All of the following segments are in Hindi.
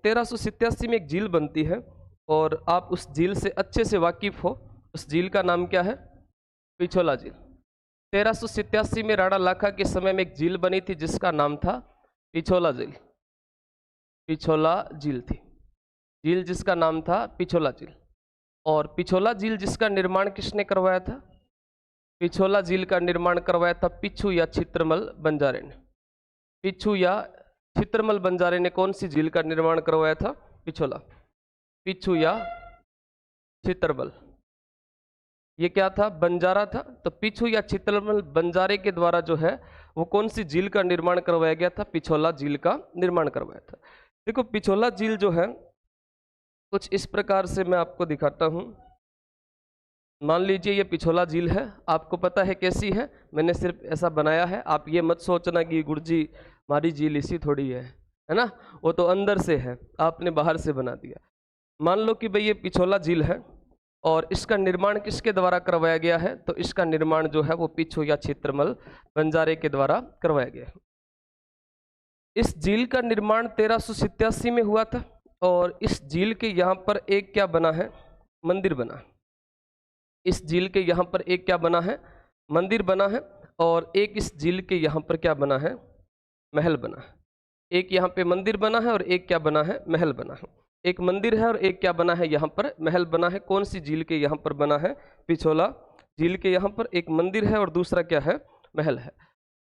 1387 में एक झील बनती है और आप उस झील से अच्छे से वाकिफ हो। उस झील का नाम क्या है? पिछोला झील। 1387 में राणा लाखा के समय में एक झील बनी थी जिसका नाम था पिछोला झील। पिछोला झील थी, झील जिसका नाम था पिछोला झील। और पिछोला झील जिसका निर्माण किसने करवाया था? पिछोला झील का निर्माण करवाया था पिछू या छित्रमल बंजारे ने। पिछू या छित्रमल बंजारे ने कौन सी झील का निर्माण करवाया था? पिछोला। पिछू या छित्रमल, ये क्या था? बंजारा था। तो पिछू या छित्रमल बंजारे के द्वारा जो है वो कौन सी झील का निर्माण करवाया गया था? पिछोला झील का निर्माण करवाया था। देखो पिछोला झील जो है कुछ इस प्रकार से मैं आपको दिखाता हूं। मान लीजिए ये पिछोला झील है, आपको पता है कैसी है, मैंने सिर्फ ऐसा बनाया है। आप ये मत सोचना कि गुरुजी हमारी झील इसी थोड़ी है ना, वो तो अंदर से है, आपने बाहर से बना दिया। मान लो कि भाई ये पिछोला झील है और इसका निर्माण किसके द्वारा करवाया गया है? तो इसका निर्माण जो है वो पिछू या छित्रमल बंजारे के द्वारा करवाया गया है। इस झील का निर्माण 1387 में हुआ था और इस झील के यहाँ पर एक क्या बना है? मंदिर बना है। इस झील के यहाँ पर एक क्या बना है? मंदिर बना है। और एक इस झील के यहाँ पर क्या बना है? महल बना है। एक यहाँ पे मंदिर बना है और एक क्या बना है? महल बना है। एक मंदिर है और एक क्या बना है? यहाँ पर महल बना है। कौन सी झील के यहाँ पर बना है? पिछोला झील के यहाँ पर एक मंदिर है और दूसरा क्या है? महल है।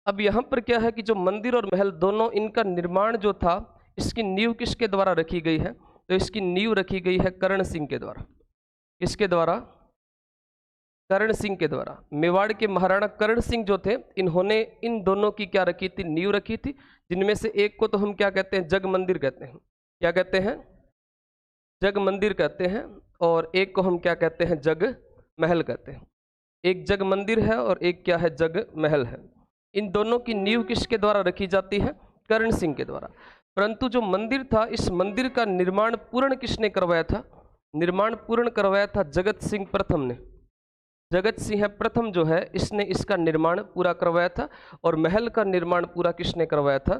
अब यहाँ पर क्या है कि जो मंदिर और महल दोनों, इनका निर्माण जो था, इसकी नींव किसके द्वारा रखी गई है? तो इसकी नींव रखी गई है करण सिंह के द्वारा। किसके द्वारा? करण सिंह के द्वारा। मेवाड़ के महाराणा करण सिंह जो थे, इन्होंने इन दोनों की क्या रखी थी? नींव रखी थी, जिनमें से एक को तो हम क्या कहते हैं? जग मंदिर कहते हैं। क्या कहते हैं? जग मंदिर कहते हैं। और एक को हम क्या कहते हैं? जग महल कहते हैं। एक जग मंदिर है और एक क्या है? जग महल है। इन दोनों की नींव किसके द्वारा रखी जाती है? करण सिंह के द्वारा। परंतु जो मंदिर था, इस मंदिर का निर्माण पूर्ण किसने करवाया था? निर्माण पूर्ण करवाया था जगत सिंह प्रथम ने। जगत सिंह प्रथम जो है, इसने इसका निर्माण पूरा करवाया था। और महल का निर्माण पूरा किसने करवाया था?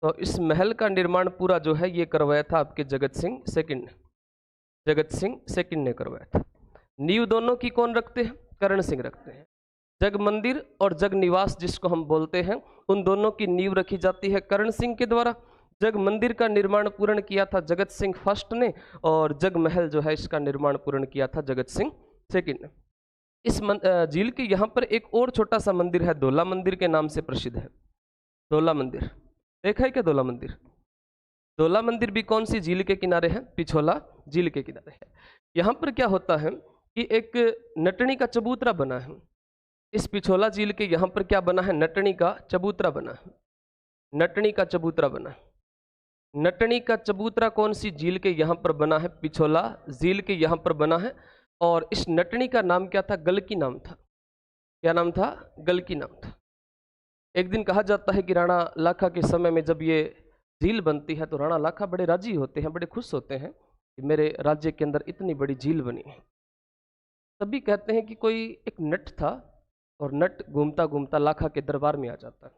तो इस महल का निर्माण पूरा जो है ये करवाया था आपके जगत सिंह सेकंड ने। जगत सिंह सेकंड ने करवाया था। नींव दोनों की कौन रखते हैं? करण सिंह रखते हैं। जग मंदिर और जग निवास जिसको हम बोलते हैं, उन दोनों की नींव रखी जाती है करण सिंह के द्वारा। जग मंदिर का निर्माण पूर्ण किया था जगत सिंह फर्स्ट ने और जग महल जो है इसका निर्माण पूर्ण किया था जगत सिंह सेकंड ने। इस झील के यहाँ पर एक और छोटा सा मंदिर है, धौला मंदिर के नाम से प्रसिद्ध है। धौला मंदिर देखा है क्या? धौला मंदिर। धौला मंदिर भी कौन सी झील के किनारे है? पिछोला झील के किनारे है। यहाँ पर क्या होता है कि एक नटनी का चबूतरा बना है। इस पिछोला झील के यहाँ पर क्या बना है? नटनी का चबूतरा बना है। नटनी का चबूतरा बना है। नटनी का चबूतरा कौन सी झील के यहाँ पर बना है? पिछोला झील के यहाँ पर बना है। और इस नटनी का नाम क्या था? गलकी नाम था। क्या नाम था? गलकी नाम था। एक दिन कहा जाता है कि राणा लाखा के समय में जब ये झील बनती है तो राणा लाखा बड़े राजी होते हैं, बड़े खुश होते हैं कि मेरे राज्य के अंदर इतनी बड़ी झील बनी है। तभी कहते हैं कि कोई एक नट था और नट घूमता घूमता लाखा के दरबार में आ जाता है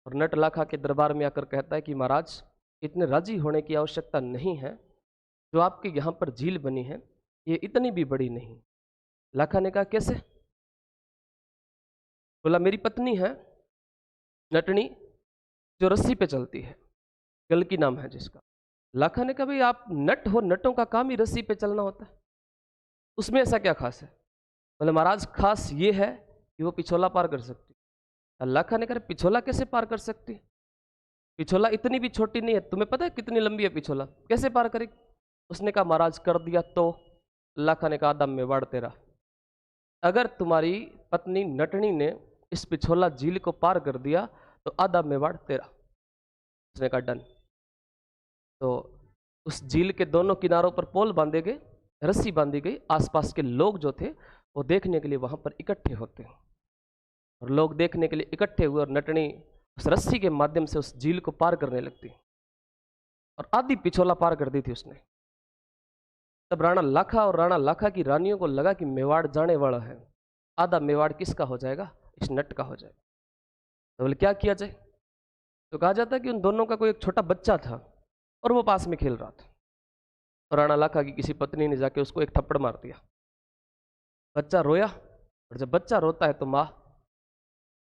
और नट लाखा के दरबार में आकर कहता है कि महाराज, इतने राजी होने की आवश्यकता नहीं है, जो आपके यहाँ पर झील बनी है ये इतनी भी बड़ी नहीं। लाखा ने कहा कैसे? बोला मेरी पत्नी है नटनी जो रस्सी पे चलती है, गलकी नाम है जिसका। लाखा ने कहा भाई आप नट हो, नटों का काम ही रस्सी पे चलना होता है, उसमें ऐसा क्या खास है? बोले महाराज खास ये है कि वो पिछोला पार कर सकती है। लाखा ने कहा पिछोला कैसे पार कर सकती है? पिछोला इतनी भी छोटी नहीं है, तुम्हें पता है कितनी लंबी है पिछोला, कैसे पार करेगी? उसने कहा महाराज कर दिया तो? लाखा ने कहा आदम में वाड़ तेरा, अगर तुम्हारी पत्नी नटनी ने इस पिछोला झील को पार कर दिया तो आधा मेवाड़ तेरा। उसने कहा डन। तो उस झील के दोनों किनारों पर पोल बांधे गए, रस्सी बांधी गई। आसपास के लोग जो थे वो देखने के लिए वहां पर इकट्ठे होते हैं और लोग देखने के लिए इकट्ठे हुए और नटनी उस रस्सी के माध्यम से उस झील को पार करने लगती और आधी पिछोला पार कर दी थी उसने। तब राणा लाखा और राणा लाखा की रानियों को लगा कि मेवाड़ जाने वाला है, आधा मेवाड़ किसका हो जाएगा? इस नट का हो जाएगा। तो बोले क्या किया जाए? तो कहा जाता है कि उन दोनों का कोई एक छोटा बच्चा था और वो पास में खेल रहा था। और राणा लाखा की किसी पत्नी ने जाके उसको एक थप्पड़ मार दिया। बच्चा रोया, और जब बच्चा रोता है तो माँ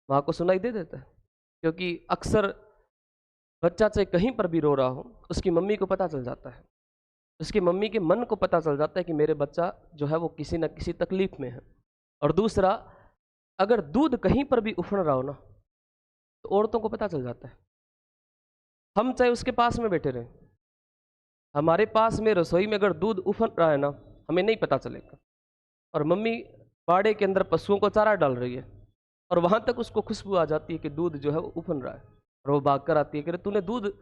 को सुनाई दे देता है, क्योंकि अक्सर बच्चा चाहे कहीं पर भी रो रहा हो, उसकी मम्मी को पता चल जाता है, उसकी मम्मी के मन को पता चल जाता है कि मेरे बच्चा जो है वो किसी न किसी तकलीफ में है। और दूसरा, अगर दूध कहीं पर भी उफड़ रहा हो ना, तो औरतों को पता चल जाता है। हम चाहे उसके पास में बैठे रहें, हमारे पास में रसोई में अगर दूध उफड़ रहा है ना, हमें नहीं पता चलेगा। और मम्मी बाड़े के अंदर पशुओं को चारा डाल रही है, और वहां तक उसको खुशबू आ जाती है कि दूध जो है वो उफन रहा है, और वो भाग कर आती है कि तूने दूध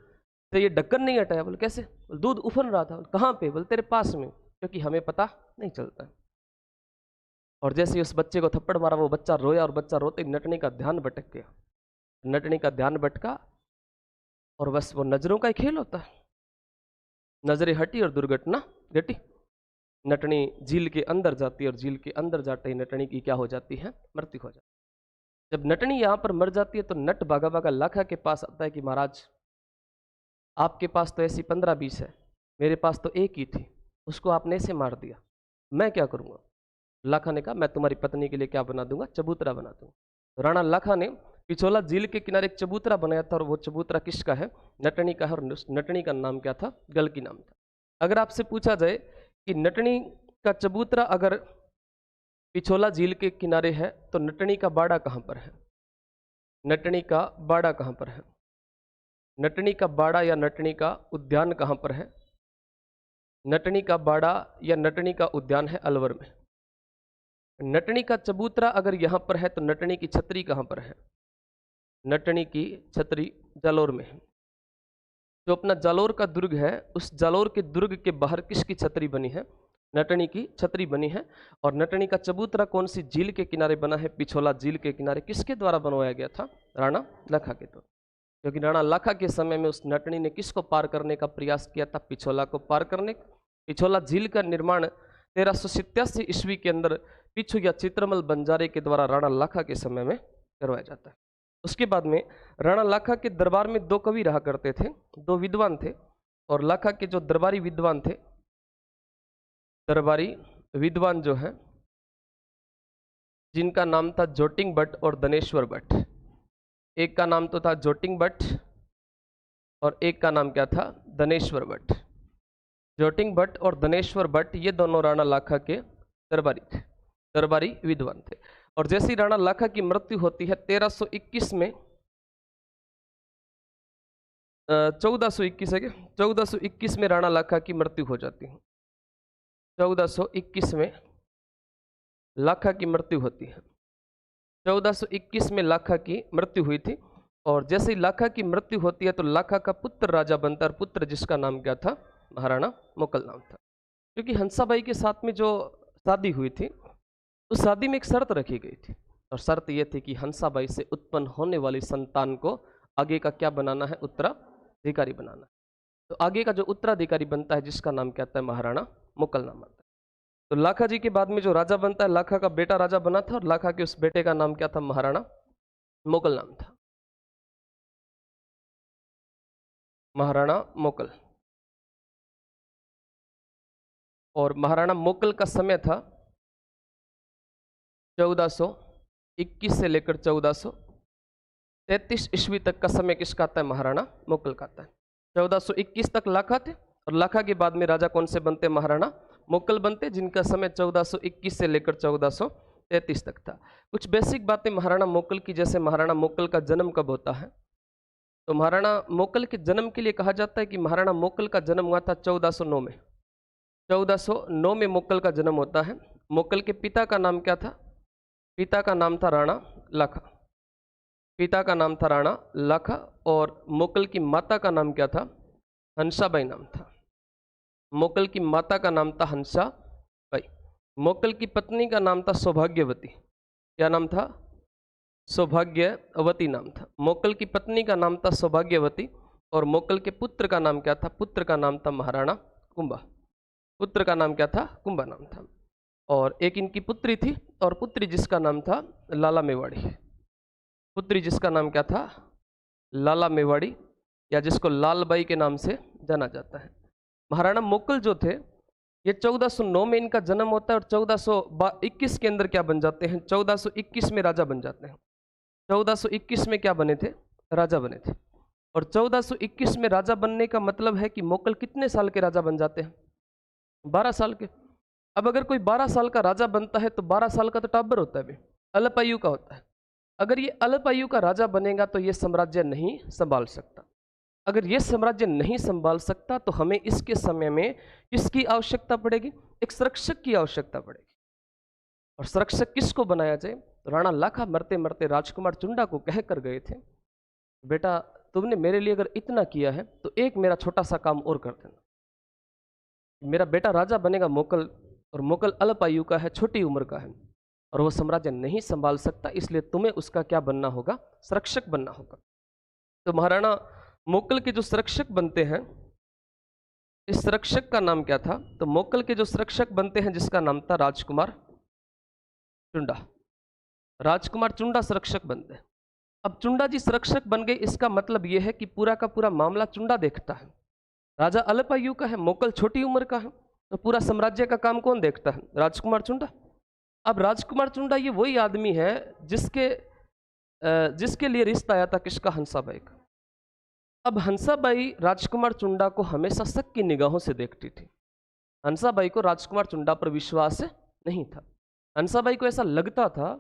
से ये ढक्कन नहीं हटाया। बोले कैसे? बोले दूध उफन रहा था। कहाँ पे? बोले तेरे पास में, क्योंकि हमें पता नहीं चलता है। और जैसे ही उस बच्चे को थप्पड़ मारा, वो बच्चा रोया, और बच्चा रोते ही नटनी का ध्यान भटक गया। नटनी का ध्यान भटका, और बस वो नजरों का ही खेल होता है, नजरें हटी और दुर्घटना घटी। नटनी झील के अंदर जाती है, और झील के अंदर जाते ही नटनी की क्या हो जाती है? मृत्यु हो जाती है। जब नटनी यहाँ पर मर जाती है तो नट भागा भागा लाखा के पास आता है कि महाराज, आपके पास तो ऐसी 15-20 है, मेरे पास तो एक ही थी, उसको आपने ऐसे मार दिया, मैं क्या करूँगा? लाखा ने कहा, मैं तुम्हारी पत्नी के लिए क्या बना दूंगा? चबूतरा बना दूंगा। तो राणा लाखा ने पिछोला झील के किनारे एक चबूतरा बनाया था, और वो चबूतरा किसका है? नटनी का है। और नटनी का नाम क्या था? गलकी नाम था। अगर आपसे पूछा जाए कि नटनी का चबूतरा अगर पिछोला झील के किनारे है, तो नटनी का बाड़ा कहाँ पर है? नटनी का बाड़ा कहाँ पर है? नटनी का बाड़ा या नटनी का उद्यान कहाँ पर है? नटनी का बाड़ा या नटनी का उद्यान है अलवर में। नटनी का चबूतरा अगर यहाँ पर है, तो नटनी की छतरी कहाँ पर है? नटनी की छतरी जालोर में है। जो अपना जालोर का दुर्ग है, उस जालोर के दुर्ग के बाहर किसकी छतरी बनी है? नटनी की छतरी बनी है। और नटनी का चबूतरा कौन सी झील के किनारे बना है? पिछोला झील के किनारे। किसके द्वारा बनवाया गया था? राणा लाखा के द्वारा। क्योंकि राणा लाखा के समय में उस नटनी ने किसको पार करने का प्रयास किया था? पिछोला को पार करने। पिछोला झील का निर्माण 1387 ईस्वी के अंदर पिछू या चित्रमल बंजारे के द्वारा राणा लाखा के समय में करवाया जाता है। उसके बाद में राणा लाखा के दरबार में 2 कवि रहा करते थे, 2 विद्वान थे। और लाखा के जो दरबारी विद्वान थे, दरबारी विद्वान जो है, जिनका नाम था जोटिंग भट्ट और दनेश्वर भट्ट। एक का नाम तो था जोटिंग भट्ट, और एक का नाम क्या था? दनेश्वर भट्ट। जोटिंग भट्ट और दनेश्वर भट्ट, ये दोनों राणा लाखा के दरबारी थे, दरबारी विद्वान थे। और जैसी राणा लाखा की मृत्यु होती है 1321 में, 1421 है, 1421 में राणा लाखा की मृत्यु हो जाती है। 1421 में लाखा की मृत्यु होती है। 1421 में लाखा की मृत्यु हुई थी। और जैसे ही लाखा की मृत्यु होती है, तो लाखा का पुत्र राजा बनता है, पुत्र जिसका नाम क्या था? महाराणा मोकल नाम था। क्योंकि हंसाबाई के साथ में जो शादी हुई थी, उस शादी में एक शर्त रखी गई थी, और शर्त यह थी कि हंसाबाई से उत्पन्न होने वाली संतान को आगे का क्या बनाना है? उत्तराधिकारी बनाना है। तो आगे का जो उत्तराधिकारी बनता है, जिसका नाम क्या आता है? महाराणा मोकल नाम आता है। तो लाखा जी के बाद में जो राजा बनता है, लाखा का बेटा राजा बना था, और लाखा के उस बेटे का नाम क्या था? महाराणा मोकल नाम था, महाराणा मोकल। और महाराणा मोकल का समय था 1421 से लेकर 1433 ईस्वी तक का समय किसका आता है? महाराणा मोकल का आता है। 1421 तक लाखा थे, और लाखा के बाद में राजा कौन से बनते? महाराणा मोकल बनते, जिनका समय 1421 से लेकर 1433 तक था। कुछ बेसिक बातें महाराणा मोकल की, जैसे महाराणा मोकल का जन्म कब होता है? तो महाराणा मोकल के जन्म के लिए कहा जाता है कि महाराणा मोकल का जन्म हुआ था 1409 में। 1409 में मोकल का जन्म होता है। मोकल के पिता का नाम क्या था? पिता का नाम था राणा लाखा। पिता का नाम था राणा लाखा। और मोकल की माता का नाम क्या था? हंसाबाई नाम था। मोकल की माता का नाम था हंसाबाई। मोकल की पत्नी का नाम था सौभाग्यवती। क्या नाम था? सौभाग्यवती नाम था। मोकल की पत्नी का नाम था सौभाग्यवती। और मोकल के पुत्र का नाम क्या था? पुत्र का नाम था महाराणा कुंभा। पुत्र का नाम क्या था? कुंभा नाम था। और एक इनकी पुत्री थी, और पुत्री जिसका नाम था लाला मेवाड़ी। पुत्री जिसका नाम क्या था? लाला मेवाड़ी, या जिसको लालबाई के नाम से जाना जाता है। महाराणा मोकल जो थे, ये 1409 में इनका जन्म होता है और 1421 के अंदर क्या बन जाते हैं, 1421 में राजा बन जाते हैं। 1421 में क्या बने थे, राजा बने थे। और 1421 में राजा बनने का मतलब है कि मोकल कितने साल के राजा बन जाते हैं, 12 साल के। अब अगर कोई 12 साल का राजा बनता है तो 12 साल का तो टाबर होता है भी, अल्प आयु का होता है। अगर ये अल्प आयु का राजा बनेगा तो ये साम्राज्य नहीं संभाल सकता। अगर ये साम्राज्य नहीं संभाल सकता तो हमें इसके समय में किसकी आवश्यकता पड़ेगी, एक संरक्षक की आवश्यकता पड़ेगी। और संरक्षक किसको बनाया जाए, तो राणा लाखा मरते मरते राजकुमार चुंडा को कह कर गए थे, बेटा तुमने मेरे लिए अगर इतना किया है तो एक मेरा छोटा सा काम और कर देना। मेरा बेटा राजा बनेगा मोकल, और मोकल अल्प आयु का है, छोटी उम्र का है, और वो साम्राज्य नहीं संभाल सकता, इसलिए तुम्हें उसका क्या बनना होगा, संरक्षक बनना होगा। तो महाराणा मोकल के जो संरक्षक बनते हैं, इस संरक्षक का नाम क्या था, तो मोकल के जो संरक्षक बनते हैं जिसका नाम था राजकुमार चुंडा। राजकुमार चुंडा संरक्षक बनते हैं। अब चुंडा जी संरक्षक बन गए, इसका मतलब यह है कि पूरा का पूरा मामला चुंडा देखता है। राजा अल्प आयु का है, मोकल छोटी उम्र का है, तो पूरा साम्राज्य का काम कौन देखता है, राजकुमार चुंडा। अब राजकुमार चुंडा ये वही आदमी है जिसके लिए रिश्ता आया था किसका, हंसाबाई का। अब हंसाबाई राजकुमार चुंडा को हमेशा शक की निगाहों से देखती थी। हंसाबाई को राजकुमार चुंडा पर विश्वास नहीं था। हंसाबाई को ऐसा लगता था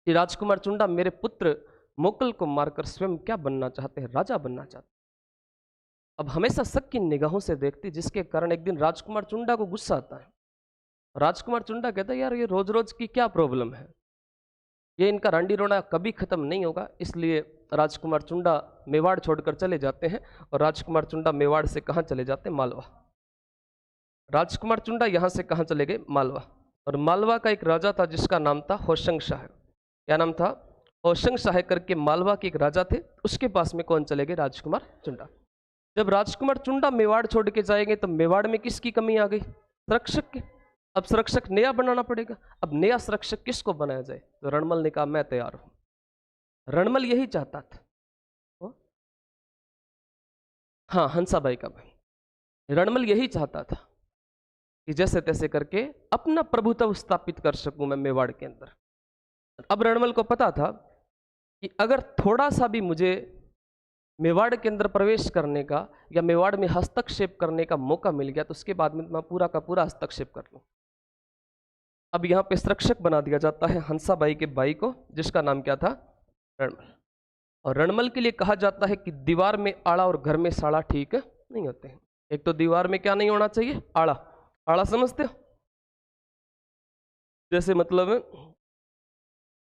कि राजकुमार चुंडा मेरे पुत्र मोकल को मारकर स्वयं क्या बनना चाहते हैं, राजा बनना चाहते। अब हमेशा शक की निगाहों से देखती, जिसके कारण एक दिन राजकुमार चुंडा को गुस्सा आता है। राजकुमार चुंडा कहता है, यार ये रोज रोज की क्या प्रॉब्लम है, ये इनका रंडी रोना कभी खत्म नहीं होगा। इसलिए राजकुमार चुंडा मेवाड़ छोड़कर चले जाते हैं, और राजकुमार चुंडा मेवाड़ से कहाँ चले जाते हैं, मालवा। राजकुमार चुंडा यहाँ से कहाँ चले गए, मालवा। और मालवा का एक राजा था जिसका नाम था होशंग शाह। क्या नाम था, होशंग शाह करके मालवा के एक राजा थे, उसके पास में कौन चले गए, राजकुमार चुंडा। जब राजकुमार चुंडा मेवाड़ छोड़ के जाएंगे तो मेवाड़ में किसकी कमी आ गई, संरक्षक की। अब संरक्षक नया बनाना पड़ेगा। अब नया संरक्षक किसको बनाया जाए, तो रणमल ने कहा मैं तैयार हूं। रणमल यही चाहता था, हाँ हंसाबाई का भाई, रणमल यही चाहता था कि जैसे तैसे करके अपना प्रभुत्व स्थापित कर सकूं मैं मेवाड़ के अंदर। अब रणमल को पता था कि अगर थोड़ा सा भी मुझे मेवाड़ के अंदर प्रवेश करने का या मेवाड़ में हस्तक्षेप करने का मौका मिल गया तो उसके बाद में मैं पूरा का पूरा हस्तक्षेप कर लूं। अब यहाँ पे संरक्षक बना दिया जाता है हंसाबाई के भाई को, जिसका नाम क्या था, रणमल। और रणमल के लिए कहा जाता है कि दीवार में आड़ा और घर में साड़ा ठीक नहीं होते हैं। एक तो दीवार में क्या नहीं होना चाहिए, आड़ा। आड़ा समझते हो, जैसे मतलब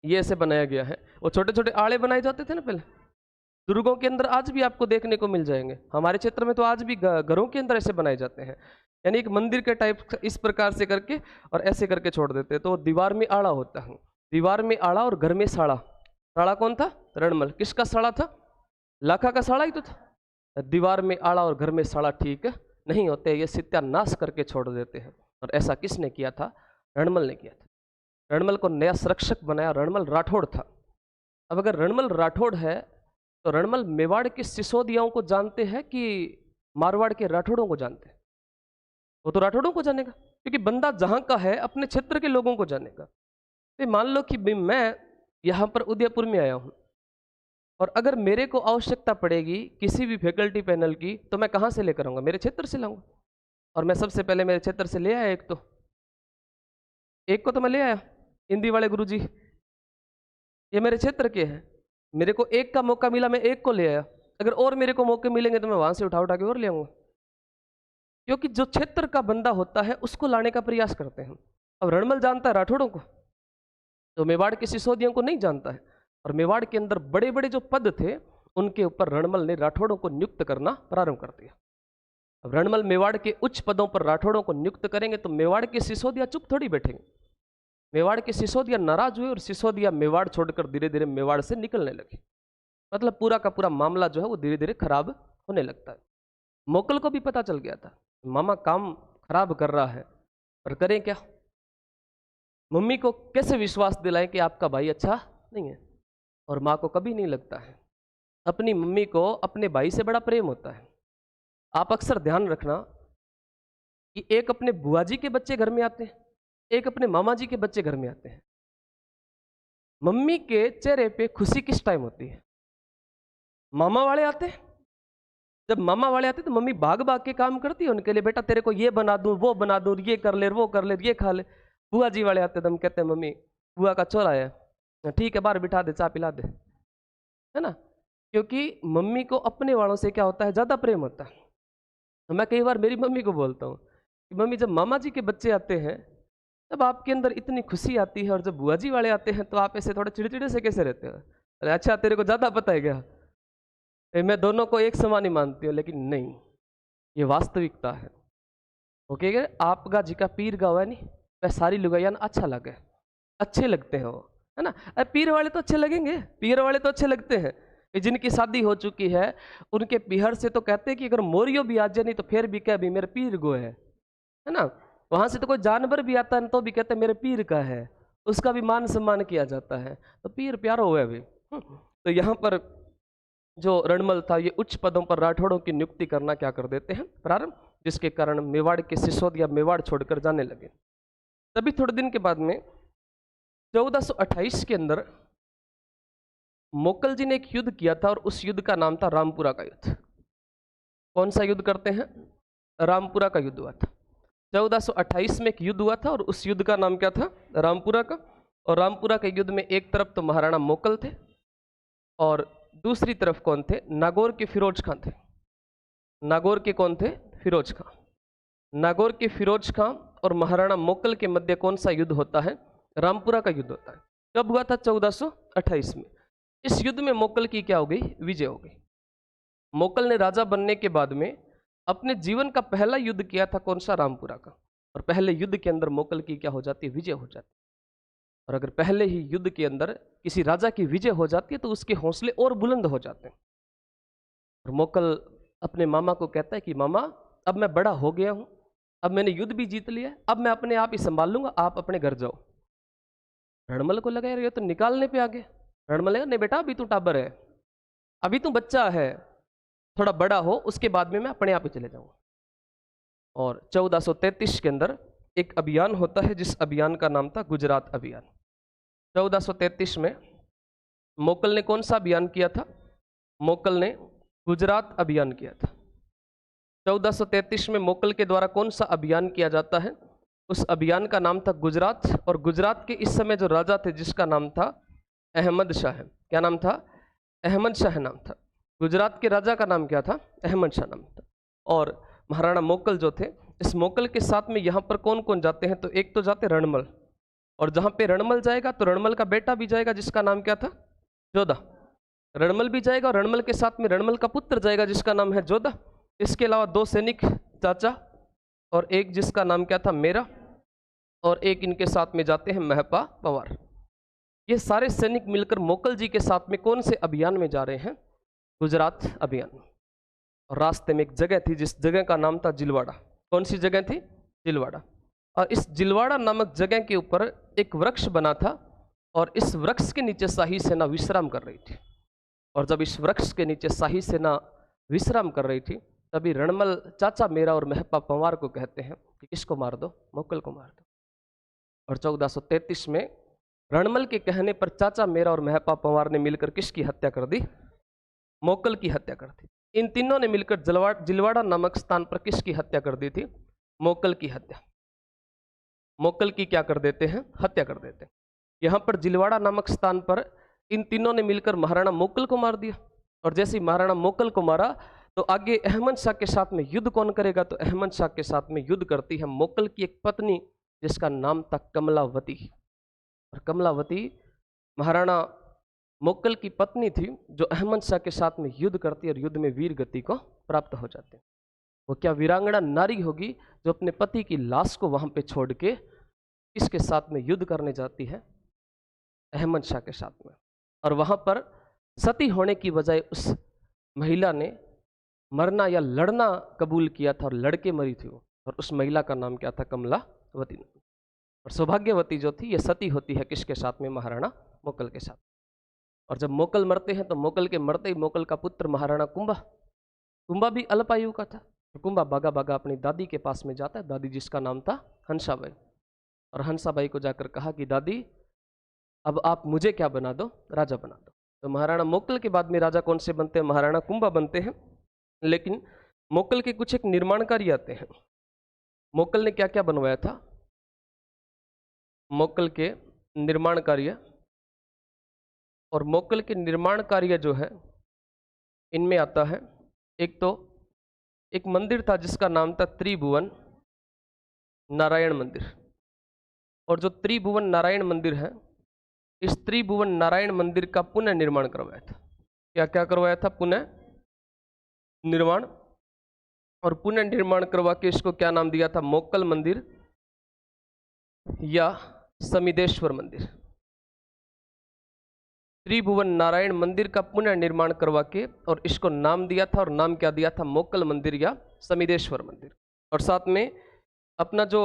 ये ऐसे बनाया गया है, वो छोटे छोटे आड़े बनाए जाते थे ना पहले दुर्गों के अंदर, आज भी आपको देखने को मिल जाएंगे। हमारे क्षेत्र में तो आज भी घरों के अंदर ऐसे बनाए जाते हैं, यानी एक मंदिर के टाइप इस प्रकार से करके और ऐसे करके छोड़ देते हैं, तो दीवार में आड़ा होता है। दीवार में आड़ा और घर में साड़ा। साड़ा कौन था, रणमल। किसका साड़ा था, लाखा का साड़ा ही तो था। दीवार में आड़ा और घर में साड़ा ठीक नहीं होते, ये सत्यानाश करके छोड़ देते हैं। और ऐसा किसने किया था, रणमल ने किया था। रणमल को नया संरक्षक बनाया, रणमल राठौड़ था। अब अगर रणमल राठौड़ है तो रणमल मेवाड़ के सिसोदियाओं को जानते हैं कि मारवाड़ के राठौड़ों को जानते हैं, वो तो राठौड़ों को जानेगा, क्योंकि बंदा जहां का है अपने क्षेत्र के लोगों को जानेगा। तो मान लो कि मैं यहाँ पर उदयपुर में आया हूँ, और अगर मेरे को आवश्यकता पड़ेगी किसी भी फैकल्टी पैनल की तो मैं कहाँ से लेकर आऊँगा, मेरे क्षेत्र से लाऊंगा। और मैं सबसे पहले मेरे क्षेत्र से ले आया, एक को तो मैं ले आया, हिंदी वाले गुरुजी, ये मेरे क्षेत्र के हैं, मेरे को एक का मौका मिला, मैं एक को ले आया। अगर और मेरे को मौके मिलेंगे तो मैं वहां से उठा उठा के और ले आऊंगा, क्योंकि जो क्षेत्र का बंदा होता है उसको लाने का प्रयास करते हैं। अब रणमल जानता है राठौड़ों को, तो मेवाड़ के सिसोदियों को नहीं जानता है। और मेवाड़ के अंदर बड़े बड़े जो पद थे उनके ऊपर रणमल ने राठौड़ों को नियुक्त करना प्रारंभ कर दिया। अब रणमल मेवाड़ के उच्च पदों पर राठौड़ों को नियुक्त करेंगे तो मेवाड़ के सिसोदिया चुप थोड़ी बैठेंगे। मेवाड़ के सिसोदिया नाराज हुए और सिसोदिया मेवाड़ छोड़कर धीरे धीरे मेवाड़ से निकलने लगे। मतलब पूरा का पूरा मामला जो है वो धीरे धीरे खराब होने लगता है। मोकल को भी पता चल गया था मामा काम खराब कर रहा है, पर करें क्या। मम्मी को कैसे विश्वास दिलाएं कि आपका भाई अच्छा नहीं है, और माँ को कभी नहीं लगता है, अपनी मम्मी को अपने भाई से बड़ा प्रेम होता है। आप अक्सर ध्यान रखना, कि एक अपने बुआ जी के बच्चे घर में आते हैं, एक अपने मामा जी के बच्चे घर में आते हैं। मम्मी के चेहरे पे खुशी किस टाइम होती है? मामा वाले आते हैं। जब मामा वाले आते हैं तो मम्मी भाग भाग के काम करती है उनके लिए, बेटा तेरे को ये बना दूं, वो बना दूं, ये कर ले, वो कर ले, ये खा ले। बुआ जी वाले आते हैं तो हम कहते हैं मम्मी बुआ का चोर आया है, ठीक है बाहर बिठा दे, चाय पिला दे, है ना। क्योंकि मम्मी को अपने वालों से क्या होता है, ज़्यादा प्रेम होता है। तो मैं कई बार मेरी मम्मी को बोलता हूँ कि मम्मी जब मामा जी के बच्चे आते हैं तब आपके अंदर इतनी खुशी आती है, और जब बुआ जी वाले आते हैं तो आप ऐसे थोड़े चिड़चिड़े से कैसे रहते हो? अरे अच्छा तेरे को ज़्यादा पता है क्या? मैं दोनों को एक समान ही मानती हूँ, लेकिन नहीं, ये वास्तविकता है। ओके, आपका जी का पीर गाँव है नहीं, वह सारी लुगाइयाँ ना अच्छा लगे, अच्छे लगते हैं वो, है ना। अरे पीर वाले तो अच्छे लगेंगे, पीर वाले तो अच्छे लगते हैं। जिनकी शादी हो चुकी है उनके पीहर से तो कहते हैं कि अगर मोरियो भी आ जाए नहीं तो फिर भी क्या, भी मेरे पीर गो है ना। वहां से तो कोई जानवर भी आता है तो भी कहते हैं मेरे पीर का है, उसका भी मान सम्मान किया जाता है, तो पीर प्यारा हुआ है अभी। तो यहाँ पर जो रणमल था ये उच्च पदों पर राठौड़ों की नियुक्ति करना क्या कर देते हैं प्रारंभ, जिसके कारण मेवाड़ के सिसोदिया मेवाड़ छोड़कर जाने लगे। तभी थोड़े दिन के बाद में 1428 के अंदर मोकल जी ने एक युद्ध किया था, और उस युद्ध का नाम था रामपुरा का युद्ध। कौन सा युद्ध करते हैं? रामपुरा का युद्ध हुआ था। 1428 में एक युद्ध हुआ था और उस युद्ध का नाम क्या था? रामपुरा का। और रामपुरा के युद्ध में एक तरफ तो महाराणा मोकल थे और दूसरी तरफ कौन थे? नागौर के फिरोज खां थे। नागौर के कौन थे? फिरोज खां। नागौर के फिरोज खां और महाराणा मोकल के मध्य कौन सा युद्ध होता है? रामपुरा का युद्ध होता है। कब हुआ था? 1428 में। इस युद्ध में मोकल की क्या हो गई? विजय हो गई। मोकल ने राजा बनने के बाद में अपने जीवन का पहला युद्ध किया था, कौन सा? रामपुरा का। और पहले युद्ध के अंदर मोकल की क्या हो जाती है? विजय हो जाती है। और अगर पहले ही युद्ध के अंदर किसी राजा की विजय हो जाती है तो उसके हौसले और बुलंद हो जाते हैं। और मोकल अपने मामा को कहता है कि मामा अब मैं बड़ा हो गया हूं, अब मैंने युद्ध भी जीत लिया, अब मैं अपने आप ही संभाल लूंगा, आप अपने घर जाओ। रणमल को लगा यार ये तो निकालने पे आ गए। रणमल लगा नहीं बेटा अभी तू टाबर है, अभी तू बच्चा है, थोड़ा बड़ा हो उसके बाद में मैं अपने आप ही चले जाऊंगा। और 1433 के अंदर एक अभियान होता है जिस अभियान का नाम था गुजरात अभियान। 1433 में मोकल ने कौन सा अभियान किया था? मोकल ने गुजरात अभियान किया था। 1433 में मोकल के द्वारा कौन सा अभियान किया जाता है? उस अभियान का नाम था गुजरात। और गुजरात के इस समय जो राजा थे जिसका नाम था अहमद शाह। क्या नाम था? अहमद शाह नाम था। गुजरात के राजा का नाम क्या था? अहमद शाह नाम था। और महाराणा मोकल जो थे, इस मोकल के साथ में यहाँ पर कौन कौन जाते हैं? तो एक तो जाते रणमल, और जहाँ पे रणमल जाएगा तो रणमल का बेटा भी जाएगा जिसका नाम क्या था? जोधा। रणमल भी जाएगा और रणमल के साथ में रणमल का पुत्र जाएगा जिसका नाम है जोधा। इसके अलावा दो सैनिक चाचा और एक जिसका नाम क्या था? मेरा, और एक इनके साथ में जाते हैं महपा पंवार। ये सारे सैनिक मिलकर मोकल जी के साथ में कौन से अभियान में जा रहे हैं? गुजरात अभियान। और रास्ते में एक जगह थी जिस जगह का नाम था जिलवाड़ा। कौन सी जगह थी? जिलवाड़ा। और इस जिलवाड़ा नामक जगह के ऊपर एक वृक्ष बना था और इस वृक्ष के नीचे शाही सेना विश्राम कर रही थी। और जब इस वृक्ष के नीचे शाही सेना विश्राम कर रही थी तभी रणमल चाचा मेरा और महपा पंवार को कहते हैं कि किसको मार दो? मोकल को मार दो। और 1433 में रणमल के कहने पर चाचा मेरा और महपा पंवार ने मिलकर किसकी हत्या कर दी? मोकल की हत्या कर दी। इन तीनों ने मिलकर जिलवाड़ा नामक स्थान पर किसकी हत्या कर दी थी? मोकल की हत्या। मोकल की क्या कर देते हैं? हत्या कर देते हैं। यहाँ पर जिलवाड़ा नामक स्थान पर इन तीनों ने मिलकर महाराणा मोकल को मार दिया। और जैसे ही महाराणा मोकल को मारा तो आगे अहमद शाह के साथ में युद्ध कौन करेगा? तो अहमद शाह के साथ में युद्ध करती है मोकल की एक पत्नी जिसका नाम था कमलावती। और कमलावती महाराणा मोकल की पत्नी थी जो अहमद शाह के साथ में युद्ध करती है और युद्ध में वीर गति को प्राप्त हो जाते हैं। वो क्या वीरांगना नारी होगी जो अपने पति की लाश को वहां पे छोड़ के इसके साथ में युद्ध करने जाती है? अहमद शाह के साथ में। और वहां पर सती होने की बजाय उस महिला ने मरना या लड़ना कबूल किया था और लड़के मरी थी वो। और उस महिला का नाम क्या था? कमलावती। और सौभाग्यवती जो थी ये सती होती है किसके साथ में? महाराणा मोकल के साथ। और जब मोकल मरते हैं तो मोकल के मरते ही मोकल का पुत्र महाराणा कुंभा भी अल्पायु का था। कुंभा भागा भागा अपनी दादी के पास में जाता है, दादी जिसका नाम था हंसाबाई, और हंसाबाई को जाकर कहा कि दादी अब आप मुझे क्या बना दो, राजा बना दो। तो महाराणा मोकल के बाद में राजा कौन से बनते हैं, महाराणा कुंभा बनते हैं। लेकिन मोकल के कुछ एक निर्माणकारी आते हैं। मोकल ने क्या क्या बनवाया था, मोकल के निर्माण कार्य, और मोकल के निर्माण कार्य जो है इनमें आता है, एक तो एक मंदिर था जिसका नाम था त्रिभुवन नारायण मंदिर। और जो त्रिभुवन नारायण मंदिर है, इस त्रिभुवन नारायण मंदिर का पुनः निर्माण करवाया था। क्या क्या करवाया था, पुनः निर्माण। और पुनः निर्माण करवा के इसको क्या नाम दिया था, मोकल मंदिर या समिदेश्वर मंदिर। त्रिभुवन नारायण मंदिर का पुनः निर्माण करवा के और इसको नाम दिया था, और नाम क्या दिया था, मोकल मंदिर या समिदेश्वर मंदिर। और साथ में अपना जो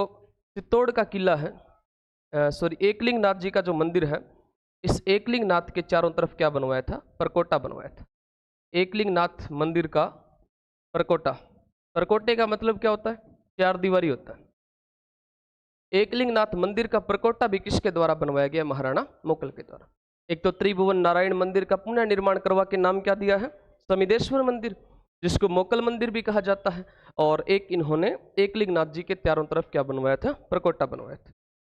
चित्तौड़ का किला है, सॉरी एकलिंग नाथ जी का जो मंदिर है, इस एकलिंग नाथ के चारों तरफ क्या बनवाया था, परकोटा बनवाया था। एकलिंग नाथ मंदिर का परकोटा, परकोटे का मतलब क्या होता है, चार दीवारी होता है। एकलिंग नाथ मंदिर का परकोटा भी किसके द्वारा बनवाया गया, महाराणा मोकल के द्वारा। एक तो त्रिभुवन नारायण मंदिर का पुनः निर्माण करवा के नाम क्या दिया है, समिदेश्वर मंदिर, जिसको मोकल मंदिर भी कहा जाता है। और एक इन्होंने एकलिंग नाथ जी के चारों तरफ क्या बनवाया था, परकोटा बनवाया था।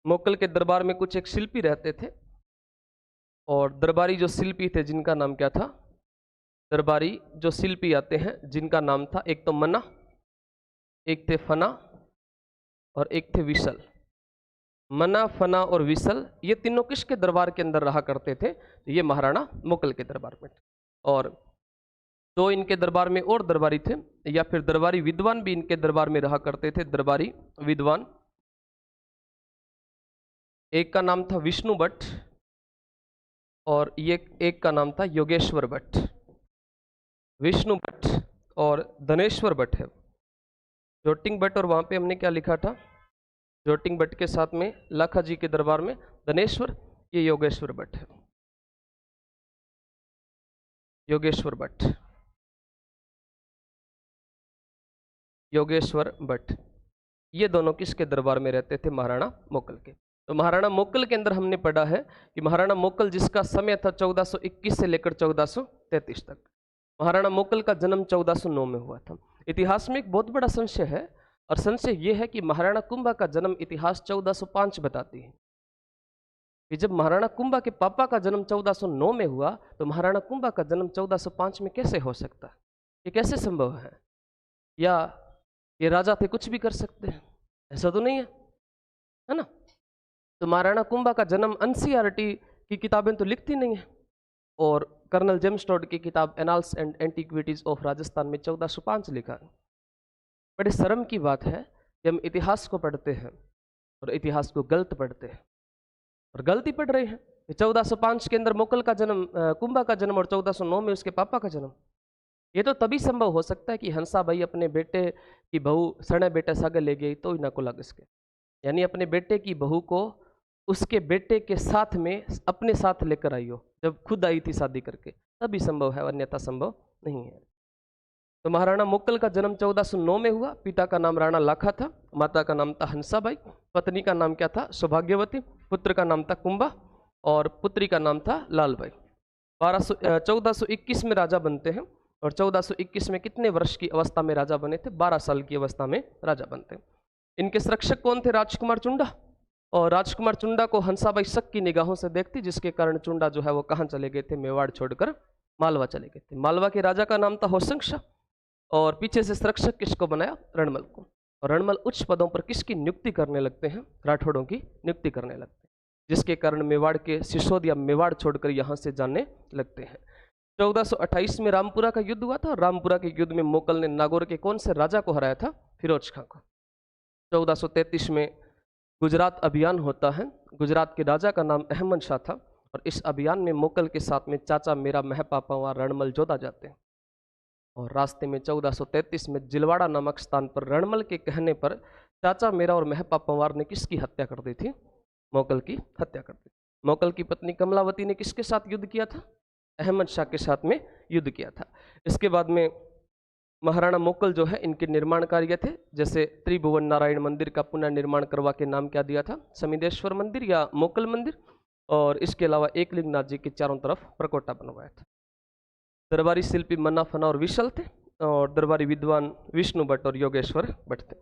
मोकल के दरबार में कुछ एक शिल्पी रहते थे, और दरबारी जो शिल्पी थे जिनका नाम क्या था, दरबारी जो शिल्पी आते हैं जिनका नाम था, एक तो मना, एक थे फना और एक थे विसल। मना, फना और विसल ये तीनों किसके दरबार के अंदर रहा करते थे, ये महाराणा मोकल के दरबार में। और दो इनके दरबार में और दरबारी थे, या फिर दरबारी विद्वान भी इनके दरबार में रहा करते थे। दरबारी विद्वान, एक का नाम था विष्णु भट्ट और ये एक का नाम था योगेश्वर भट्ट। विष्णु भट्ट और धनेश्वर भट्ट है। जोटिंग भट्ट, और वहां पे हमने क्या लिखा था, जोटिंग भट्ट के साथ में लाखा जी के दरबार में धनेश्वर, ये योगेश्वर भट्ट है, योगेश्वर भट्ट, योगेश्वर भट्ट, ये दोनों किसके दरबार में रहते थे, महाराणा मोकल के। तो महाराणा मोकल के अंदर हमने पढ़ा है कि महाराणा मोकल जिसका समय था 1421 से लेकर 1433 तक। महाराणा मोकल का जन्म 1409 में हुआ था। इतिहास में एक बहुत बड़ा संशय है, और संशय यह है कि महाराणा कुंभा का जन्म इतिहास 1405 बताती है कि जब महाराणा कुंभा के पापा का जन्म 1409 में हुआ, तो महाराणा कुंभा का जन्म 1405 में कैसे हो सकता है, ये कैसे संभव है? या ये राजा थे, कुछ भी कर सकते हैं, ऐसा तो नहीं है ना। तो महाराणा कुंभा का जन्म एनसीईआरटी की किताबें तो लिखती नहीं है, और कर्नल जेम्स टॉड की किताब annals and antiquities of Rajasthan में 1405 लिखा है। बड़े शर्म की बात है कि हम इतिहास को पढ़ते हैं और इतिहास को गलत पढ़ते हैं, और गलती पढ़ रहे हैं। 1405 के अंदर मोकल का जन्म, कुंभा का जन्म, और 1409 में उसके पापा का जन्म। ये तो तभी संभव हो सकता है कि हंसा भाई अपने बेटे की बहू सड़े बेटे सागे ले गई तो इना को लग इसके, यानी अपने बेटे की बहू को उसके बेटे के साथ में अपने साथ लेकर आई हो, जब खुद आई थी शादी करके, तभी संभव है, अन्यथा संभव नहीं है। तो महाराणा मोकल का जन्म 1409 में हुआ। पिता का नाम राणा लाखा था, माता का नाम था हंसाबाई, पत्नी का नाम क्या था, सौभाग्यवती, पुत्र का नाम था कुंभा और पुत्री का नाम था लालबाई। 1421 में राजा बनते हैं, और 1421 में कितने वर्ष की अवस्था में राजा बने थे, 12 साल की अवस्था में राजा बनते हैं। इनके संरक्षक कौन थे, राजकुमार चुंडा। और राजकुमार चुंडा को हंसाबाई शक की निगाहों से देखती, जिसके कारण चुंडा जो है वो कहाँ चले गए थे, मेवाड़ छोड़कर मालवा चले गए थे। मालवा के राजा का नाम था होशंग शाह, और पीछे से संरक्षक किसको बनाया, रणमल को। और रणमल उच्च पदों पर किसकी नियुक्ति करने लगते हैं, राठौड़ों की नियुक्ति करने लगते हैं, जिसके कारण मेवाड़ के सिसोद या मेवाड़ छोड़कर यहाँ से जाने लगते हैं। 1428 में रामपुरा का युद्ध हुआ था, और रामपुरा के युद्ध में मोकल ने नागौर के कौन से राजा को हराया था, फिरोज खां को। 1433 में गुजरात अभियान होता है। गुजरात के राजा का नाम अहमद शाह था, और इस अभियान में मोकल के साथ में चाचा मेरा महपापा वहाँ रणमल जोधा जाते हैं। और रास्ते में 1433 में जिलवाड़ा नामक स्थान पर रणमल के कहने पर चाचा मेरा और महपापा वार ने किसकी हत्या कर दी थी, मोकल की हत्या कर दी। मोकल की पत्नी कमलावती ने किसके साथ युद्ध किया था, अहमद शाह के साथ में युद्ध किया था। इसके बाद में महाराणा मोकल जो है इनके निर्माण कार्य थे, जैसे त्रिभुवन नारायण मंदिर का पुनर्निर्माण करवा के नाम क्या दिया था, समिदेश्वर मंदिर या मोकल मंदिर। और इसके अलावा एकलिंगनाथ जी के चारों तरफ प्रकोटा बनवाया था। दरबारी शिल्पी मन्ना फना और विशल थे, और दरबारी विद्वान विष्णु भट्ट और योगेश्वर भट्ट थे।